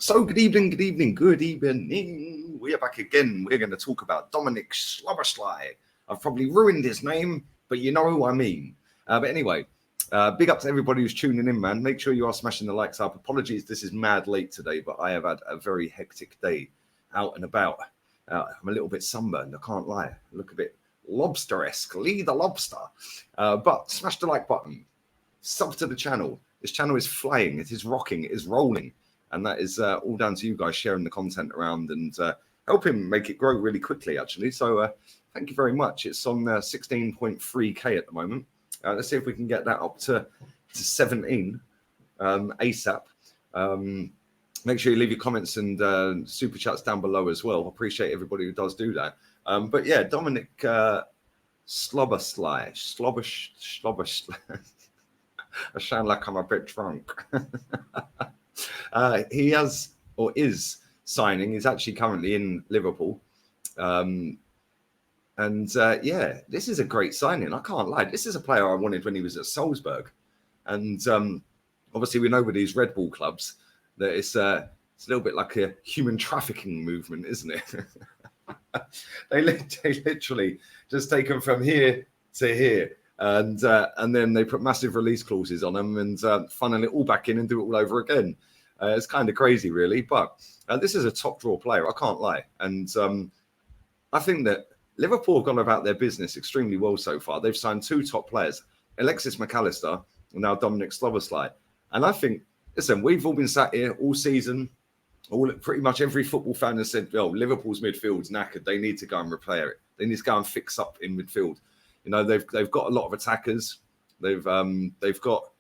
So good evening, good evening, good evening. We are back again. We're going to talk about Dominic Szoboszlai. I've probably ruined his name, but you know who I mean. But anyway, big up to everybody who's tuning in, man. Make sure you are smashing the likes up. Apologies, this is mad late today, but I have had a very hectic day out and about. I'm a little bit sunburned, I can't lie. I look a bit lobster-esque, Lee the lobster. But smash the like button. Sub to the channel. This channel is flying. It is rocking. It is rolling. And that is all down to you guys sharing the content around and helping make it grow really quickly, actually. So thank you very much. It's on 16.3K at the moment. Let's see if we can get that up to 17 ASAP. Make sure you leave your comments and super chats down below as well. Appreciate everybody who does do that. But yeah, Dominic Szoboszlai. I sound like I'm a bit drunk. He has or is signing. He's actually currently in Liverpool. Yeah, this is a great signing. I can't lie. This is a player I wanted when he was at Salzburg. And obviously we know with these Red Bull clubs that it's a little bit like a human trafficking movement, isn't it? They literally just take them from here to here. And then they put massive release clauses on them and funnel it all back in and do it all over again. It's kind of crazy, really. But this is a top draw player. I can't lie. And I think that Liverpool have gone about their business extremely well so far. They've signed two top players, Alexis McAllister and now Dominic Szoboszlai. And I think, listen, we've all been sat here all season. Pretty much every football fan has said, "Oh, Liverpool's midfield's knackered. They need to go and repair it. They need to go and fix up in midfield." You know, they've got a lot of attackers. They've got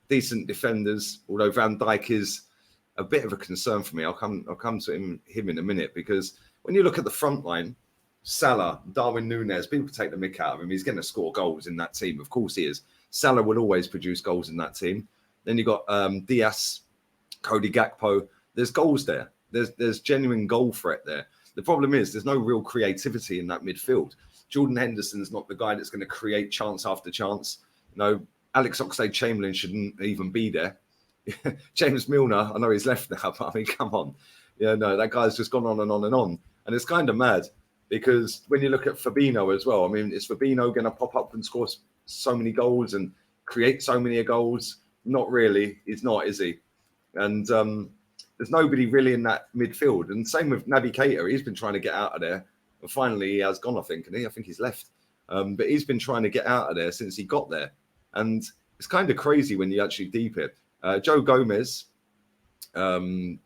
decent defenders. Although Van Dijk is a bit of a concern for me. I'll come to him in a minute, because when you look at the front line, Salah, Darwin Núñez, people take the mick out of him. He's going to score goals in that team. Of course he is. Salah will always produce goals in that team. Then you've got Diaz, Cody Gakpo. There's goals there. There's genuine goal threat there. The problem is there's no real creativity in that midfield. Jordan Henderson's not the guy that's going to create chance after chance. You know, Alex Oxlade-Chamberlain shouldn't even be there. James Milner, I know he's left now, but I mean, come on. Yeah, no, that guy's just gone on and on and on. And it's kind of mad, because when you look at Fabinho as well, I mean, is Fabinho going to pop up and score so many goals and create so many goals? Not really. He's not, is he? And there's nobody really in that midfield. And same with Naby Keita. He's been trying to get out of there. And finally, he has gone, I think. And I think he's left. But he's been trying to get out of there since he got there. And it's kind of crazy when you actually deep it. Joe Gomez. Is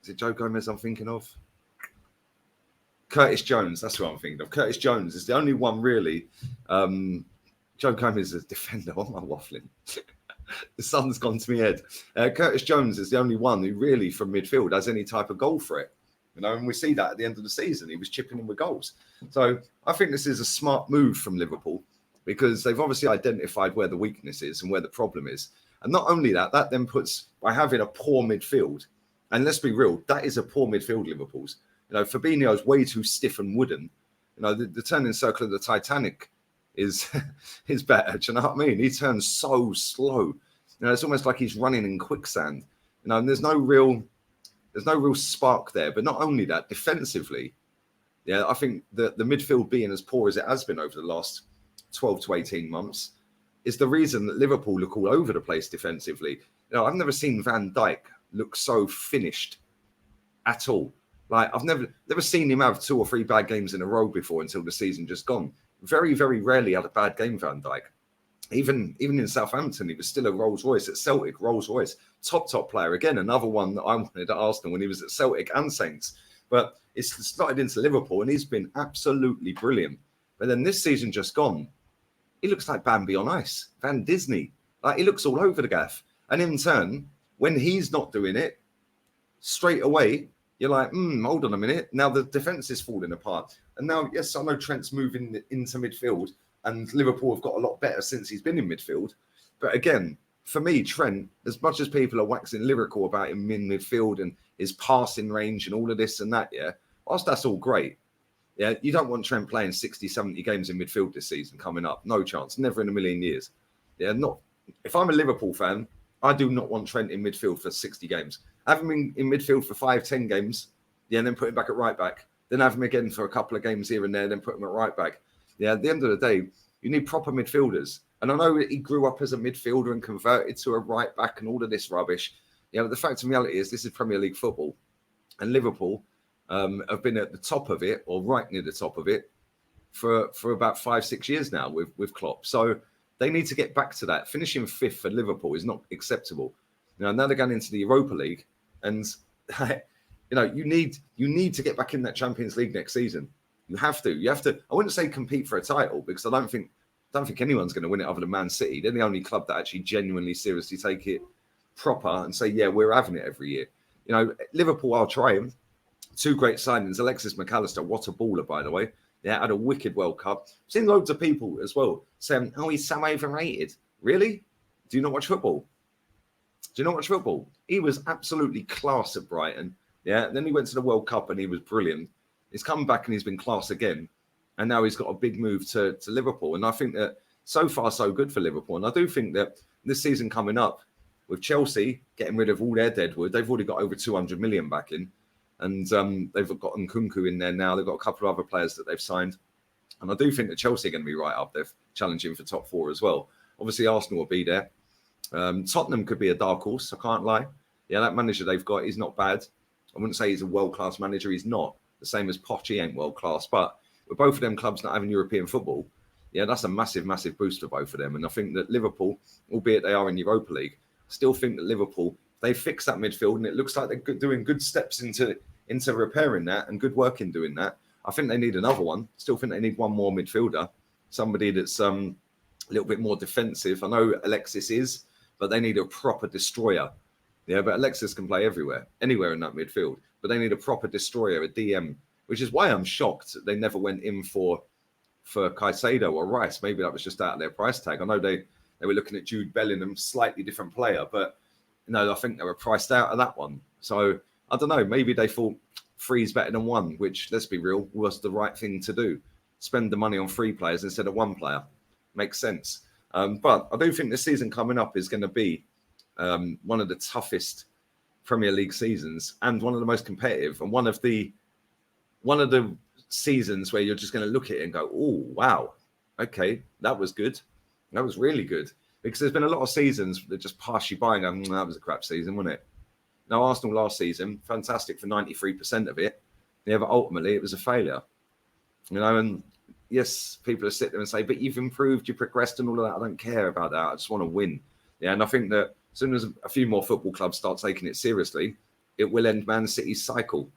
it Joe Gomez I'm thinking of? Curtis Jones. That's what I'm thinking of. Curtis Jones is the only one, really. Joe Gomez is a defender. What am I waffling? The sun's gone to my head. Curtis Jones is the only one who really, from midfield, has any type of goal threat. You know, and we see that at the end of the season. He was chipping in with goals. So I think this is a smart move from Liverpool, because they've obviously identified where the weakness is and where the problem is. And not only that, that then puts, by having a poor midfield, and let's be real, that is a poor midfield, Liverpool's. You know, Fabinho is way too stiff and wooden. You know, the turning circle of the Titanic is better. Do you know what I mean? He turns so slow. You know, it's almost like he's running in quicksand. You know, and there's no real spark there. But not only that, defensively, yeah, I think the midfield being as poor as it has been over the last 12 to 18 months is the reason that Liverpool look all over the place defensively. You know, I've never seen Van Dijk look so finished at all. Like, I've never seen him have 2 or 3 bad games in a row before until the season just gone. Very, very rarely had a bad game, Van Dijk. Even in Southampton, he was still a Rolls Royce. At Celtic, Rolls Royce. Top player. Again, another one that I wanted at Arsenal when he was at Celtic and Saints. But it's started into Liverpool, and he's been absolutely brilliant. But then this season just gone, he looks like Bambi on ice. Van Disney. Like, he looks all over the gaff. And in turn, when he's not doing it, straight away, you're like, hold on a minute. Now the defence is falling apart. And now, yes, I know Trent's moving into midfield, and Liverpool have got a lot better since he's been in midfield. But again, for me, Trent, as much as people are waxing lyrical about him in midfield and his passing range and all of this and that, yeah, whilst that's all great, yeah, you don't want Trent playing 60, 70 games in midfield this season coming up. No chance. Never in a million years. Yeah, not. If I'm a Liverpool fan, I do not want Trent in midfield for 60 games. Have him in midfield for 5-10 games, and then put him back at right back. Then have him again for a couple of games here and there, then put him at right back. Yeah, at the end of the day, you need proper midfielders. And I know he grew up as a midfielder and converted to a right back and all of this rubbish. But the fact of reality is this is Premier League football. And Liverpool have been at the top of it, or right near the top of it, for about 5-6 years now with Klopp. So they need to get back to that. Finishing 5th for Liverpool is not acceptable. Now they're going into the Europa League, and you need to get back in that Champions League next season. You have to. I wouldn't say compete for a title, because I don't think anyone's going to win it other than Man City. They're the only club that actually genuinely, seriously take it proper and say, yeah, we're having it every year. Liverpool are trying. 2 great signings. Alexis McAllister, what a baller, by the way. Yeah, had a wicked World Cup. I've seen loads of people as well saying, oh, he's so overrated. Really? Do you not watch football? He was absolutely class at Brighton. Yeah, then he went to the World Cup and he was brilliant. He's come back and he's been class again. And now he's got a big move to Liverpool. And I think that so far, so good for Liverpool. And I do think that this season coming up, with Chelsea getting rid of all their deadwood, they've already got over 200 million back in. And they've got Nkunku in there now. They've got a couple of other players that they've signed. And I do think that Chelsea are going to be right up there, challenging for top 4 as well. Obviously, Arsenal will be there. Tottenham could be a dark horse, I can't lie. Yeah, that manager they've got is not bad. I wouldn't say he's a world-class manager. He's not. The same as Poch, he ain't world-class. But with both of them clubs not having European football, that's a massive, massive boost for both of them. And I think that Liverpool, albeit they are in Europa League, still think that Liverpool, they fixed that midfield, and it looks like they're doing good steps into repairing that and good work in doing that. I think they need another one. Still think they need one more midfielder, somebody that's a little bit more defensive. I know Alexis is, but they need a proper destroyer. Yeah, but Alexis can play anywhere in that midfield. But they need a proper destroyer, a DM, which is why I'm shocked they never went in for Caicedo or Rice. Maybe that was just out of their price tag. I know they were looking at Jude Bellingham, slightly different player, but I think they were priced out of that one. So I don't know. Maybe they thought 3's better than 1, which, let's be real, was the right thing to do. Spend the money on 3 players instead of 1 player. Makes sense. But I do think the season coming up is going to be one of the toughest Premier League seasons and one of the most competitive, and one of the seasons where you're just going to look at it and go, oh, wow, okay, that was good. That was really good. Because there's been a lot of seasons that just pass you by and go, that was a crap season, wasn't it? Now, Arsenal last season, fantastic for 93% of it. Yeah, but ultimately it was a failure. And yes, people are sitting there and say, but you've improved, you progressed and all of that. I don't care about that. I just want to win. Yeah, and I think that as soon as a few more football clubs start taking it seriously, it will end Man City's cycle.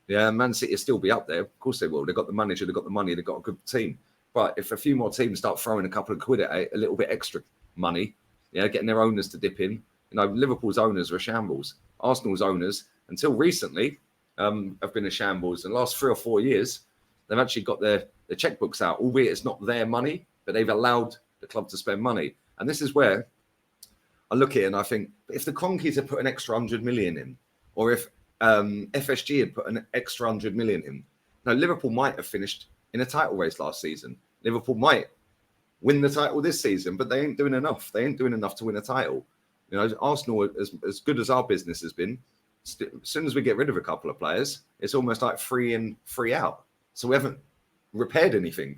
Yeah, Man City will still be up there. Of course they will. They've got the manager, they've got the money, they've got a good team. But if a few more teams start throwing a couple of quid at it, a little bit extra money, getting their owners to dip in. Liverpool's owners are a shambles. Arsenal's owners, until recently, have been a shambles. In the last 3 or 4 years, they've actually got their checkbooks out, albeit it's not their money, but they've allowed the club to spend money. And this is where I look at it and I think, if the Conkeys had put an extra 100 million in, or if FSG had put an extra 100 million in, now Liverpool might have finished in a title race last season. Liverpool might win the title this season, but they ain't doing enough. They ain't doing enough to win a title. Arsenal, as good as our business has been, as soon as we get rid of a couple of players, it's almost like 3 in, 3 out. So we haven't repaired anything.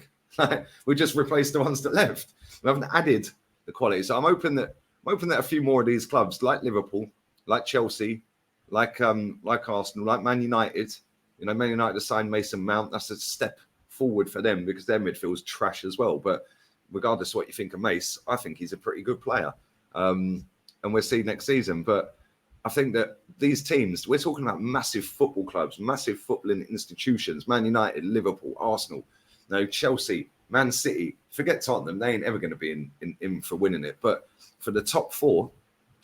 We just replaced the ones that left. We haven't added the quality. So I'm hoping that a few more of these clubs, like Liverpool, like Chelsea, like Arsenal, like Man United, Man United signed Mason Mount. That's a step forward for them because their midfield's trash as well. But regardless of what you think of Mace, I think he's a pretty good player. And we'll see next season. But I think that these teams, we're talking about massive football clubs, massive footballing institutions, Man United, Liverpool, Arsenal, Chelsea, Man City. Forget Tottenham. They ain't ever going to be in for winning it. But for the top 4,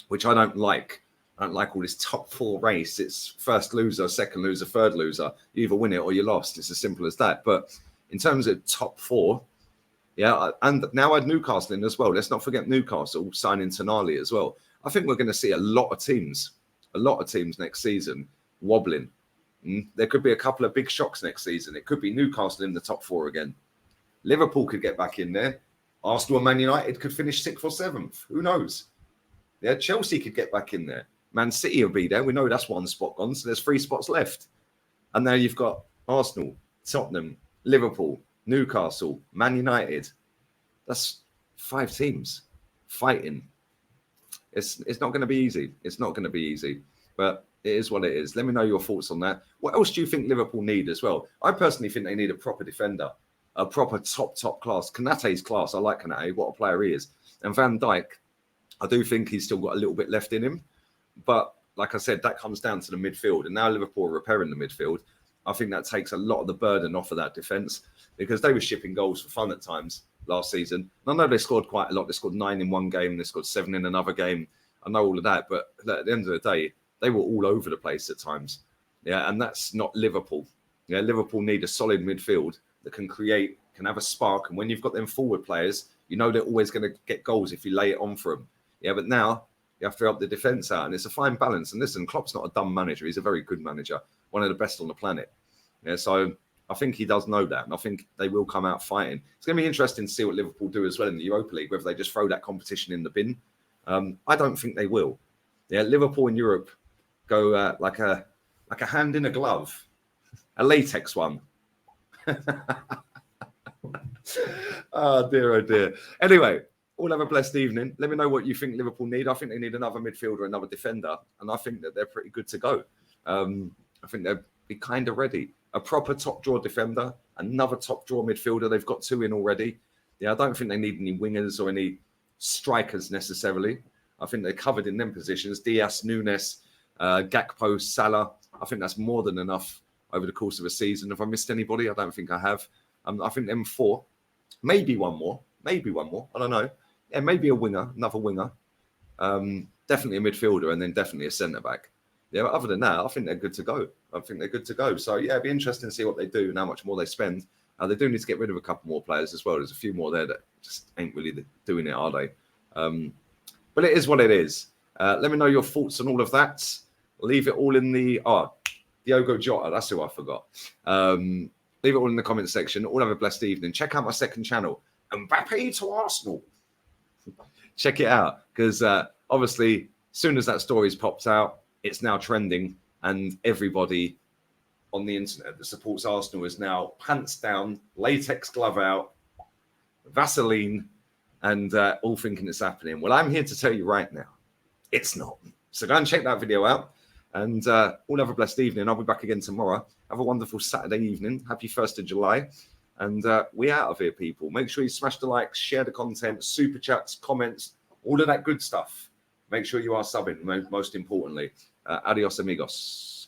which I don't like all this top 4 race. It's first loser, second loser, third loser. You either win it or you lost. It's as simple as that. But in terms of top 4, and now add Newcastle in as well. Let's not forget Newcastle signing Tonali as well. I think we're going to see a lot of teams next season wobbling. There could be a couple of big shocks next season. It could be Newcastle in the top 4 again. Liverpool could get back in there. Arsenal and Man United could finish 6th or 7th. Who knows? Yeah, Chelsea could get back in there. Man City will be there. We know that's one spot gone, so there's 3 spots left. And now you've got Arsenal, Tottenham, Liverpool, Newcastle, Man United. That's 5 teams fighting. It's not going to be easy. It's not going to be easy, but it is what it is. Let me know your thoughts on that. What else do you think Liverpool need as well? I personally think they need a proper defender, a proper top class. Konate's class. I like Konate. What a player he is. And Van Dijk, I do think he's still got a little bit left in him. But like I said, that comes down to the midfield. And now Liverpool are repairing the midfield. I think that takes a lot of the burden off of that defence because they were shipping goals for fun at times last season. And I know they scored quite a lot. They scored 9 in one game. They scored 7 in another game. I know all of that. But at the end of the day, they were all over the place at times. Yeah, and that's not Liverpool. Yeah, Liverpool need a solid midfield that can create, can have a spark. And when you've got them forward players, you know they're always going to get goals if you lay it on for them. Yeah, but now you have to help the defence out. And it's a fine balance. And listen, Klopp's not a dumb manager. He's a very good manager. One of the best on the planet. Yeah, so I think he does know that. And I think they will come out fighting. It's going to be interesting to see what Liverpool do as well in the Europa League, whether they just throw that competition in the bin. I don't think they will. Yeah, Liverpool in Europe go like a hand in a glove, a latex one. Oh dear. Anyway, all have a blessed evening. Let me know what you think Liverpool need. I think they need another midfielder, another defender, and I think that they're pretty good to go. I think they'll be kind of ready. A proper top draw defender, another top draw midfielder. They've got 2 in already. Yeah, I don't think they need any wingers or any strikers necessarily. I think they're covered in them positions. Diaz, Nunes, Gakpo, Salah. I think that's more than enough over the course of a season. Have I missed anybody? I don't think I have. I think them 4, maybe one more. I don't know. Yeah, maybe a winger, another winger. Definitely a midfielder, and then definitely a centre back. Yeah, but other than that, I think they're good to go. So yeah, it'd be interesting to see what they do and how much more they spend. They do need to get rid of a couple more players as well. There's a few more there that just ain't really doing it, are they? But it is what it is. Let me know your thoughts on all of that. Leave it all in the... Diogo Jota, that's who I forgot. Leave it all in the comment section. All have a blessed evening. Check out my second channel, Mbappe to Arsenal. Check it out, because obviously, as soon as that story's popped out, it's now trending, and everybody on the internet that supports Arsenal is now pants down, latex glove out, Vaseline, and all thinking it's happening. Well, I'm here to tell you right now, it's not. So go and check that video out, and all have a blessed evening. I'll be back again tomorrow. Have a wonderful Saturday evening. Happy 1st of July. And we out of here, people. Make sure you smash the likes, share the content, super chats, comments, all of that good stuff. Make sure you are subbing, most importantly. Adios, amigos.